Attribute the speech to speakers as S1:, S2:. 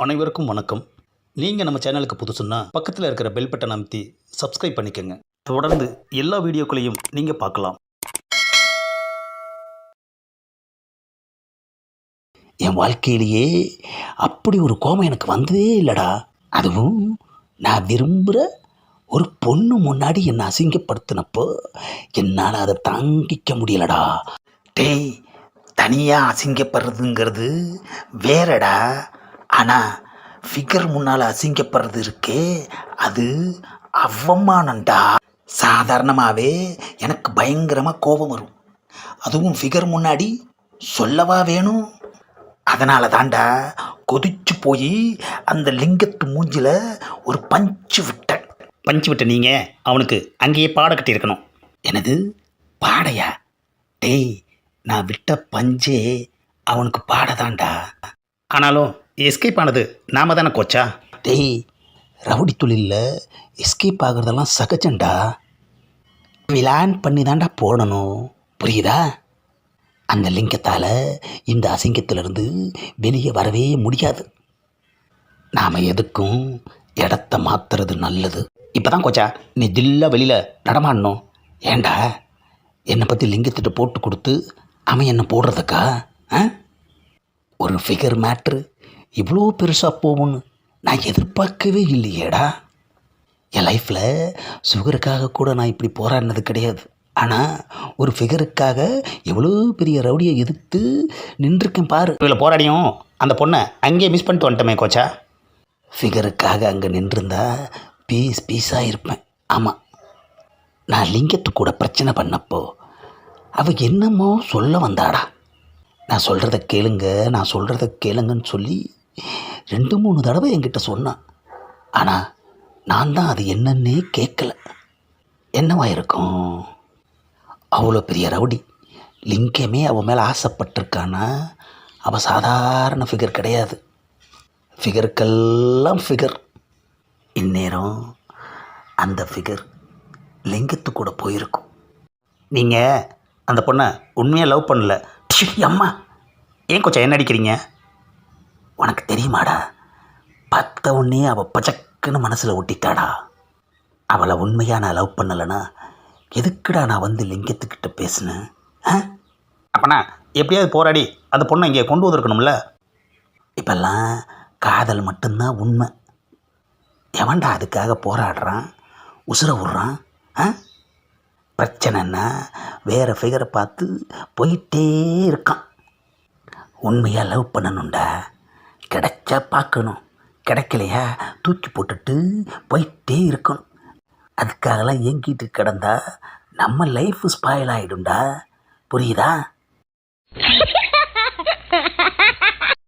S1: அனைவருக்கும் வணக்கம். நீங்கள் நம்ம சேனலுக்கு புதுசுன்னா பக்கத்தில் இருக்கிற பெல் பட்டன் அமைத்தி சப்ஸ்கிரைப் பண்ணிக்கோங்க. தொடர்ந்து எல்லா வீடியோக்களையும் நீங்கள் பார்க்கலாம்.
S2: என் வாழ்க்கையிலேயே அப்படி ஒரு கோபம் எனக்கு வந்ததே இல்லைடா. அதுவும் நான் விரும்புகிற ஒரு பொண்ணு முன்னாடி என்னை அசிங்கப்படுத்தினப்போ என்னால் அதை தாங்கிக்க முடியலடா. டேய், தனியாக அசிங்கப்படுறதுங்கிறது வேறடா. ஆனால் ஃபிகர் முன்னால் அசிங்கப்படுறது இருக்கே, அது அவமானம்டா. சாதாரணமாகவே எனக்கு பயங்கரமாக கோபம் வரும், அதுவும் ஃபிகர் முன்னாடி சொல்லவா வேணும். அதனால தாண்டா கொதிச்சு போய் அந்த லிங்கத்து மூஞ்சில் ஒரு பஞ்சு விட்டேன்.
S1: பஞ்சு விட்ட நீங்கள் அவனுக்கு அங்கேயே பாட கட்டியிருக்கணும்.
S2: எனது பாடையா? டேய், நான் விட்ட பஞ்சே அவனுக்கு பாடதாண்டா.
S1: ஆனாலும் எஸ்கேப் ஆனது நாம தானே கோச்சா.
S2: டேய், ரவுடி தொழிலில் எஸ்கேப் ஆகுறதெல்லாம் சகஜண்டா. பிளான் பண்ணி தாண்டா போடணும், புரியுதா? அந்த லிங்கத்தால் இந்த அசிங்கத்திலிருந்து வெளியே வரவே முடியாது. நாம் எதுக்கும் இடத்த மாற்றுறது நல்லது.
S1: இப்போ தான் கோச்சா நீ தில்லாக வெளியில் நடமாடணும்.
S2: ஏண்டா, என்னை பற்றி லிங்கத்திட்ட போட்டு கொடுத்து அவன் என்னை போடுறதுக்கா? ஒரு ஃபிகர் மேட்ரு இவ்வளோ பெருசாக போகும்னு நான் எதிர்பார்க்கவே இல்லையேடா. என் லைஃப்பில் சுகருக்காக கூட நான் இப்படி போராடினது கிடையாது. ஆனால் ஒரு ஃபிகருக்காக எவ்வளோ பெரிய ரவுடியை எதிர்த்து நின்றுருக்கேன் பாரு.
S1: இதில் போராடியும் அந்த பொண்ணை அங்கேயே மிஸ் பண்ணிட்டு வந்துட்டோமே கோச்சா.
S2: ஃபிகருக்காக அங்கே நின்றுருந்தா பீஸாக இருப்பேன். ஆமாம், நான் லிங்கத்து கூட பிரச்சனை பண்ணப்போ அவள் என்னமோ சொல்ல வந்தாடா. நான் சொல்கிறத கேளுங்கன்னு சொல்லி 2-3 தடவை என்கிட்ட சொன்னான். ஆனால் நான் தான் அது என்னன்னே கேட்கல. என்னவா இருக்கும்? அவ்வளோ பெரிய ரவுடி லிங்கமே அவன் மேலே ஆசைப்பட்டிருக்கானா? அவள் சாதாரண ஃபிகர் கிடையாது. ஃபிகருக்கெல்லாம் ஃபிகர். இந்நேரம் அந்த ஃபிகர் லிங்கத்து கூட போயிருக்கும்.
S1: நீங்கள் அந்த பொண்ணை உண்மையாக லவ் பண்ணல.
S2: அம்மா,
S1: ஏன் கோச்சா என்ன அடிக்கிறீங்க?
S2: உனக்கு தெரியுமாடா, பார்த்த உடனே அவள் பச்சக்குன்னு மனசில் ஒட்டிட்டாடா. அவளை உண்மையாக நான் லவ் பண்ணலைன்னா எதுக்குடா நான் வந்து லிங்கத்துக்கிட்ட பேசினேன்?
S1: அப்பனா எப்படியாவது போராடி அந்த பொண்ணை இங்கே கொண்டு வந்திருக்கணும்ல.
S2: இப்பெல்லாம் காதல் மட்டும்தான் உண்மை. எவன்டா அதுக்காக போராடுறான், உசுரை விட்றான்? பிரச்சனைன்னா வேறு ஃபிகரை பார்த்து போயிட்டே இருக்கான். உண்மையாக லவ் பண்ணணும்டா, கிடைச்சா பார்க்கணும், கிடைக்கலையா தூக்கி போட்டுட்டு போயிட்டே இருக்கணும். அதுக்காகலாம் ஏங்கிட்டு கிடந்தா நம்ம லைஃப் ஸ்பாயில் ஆகிடும்டா, புரியுதா?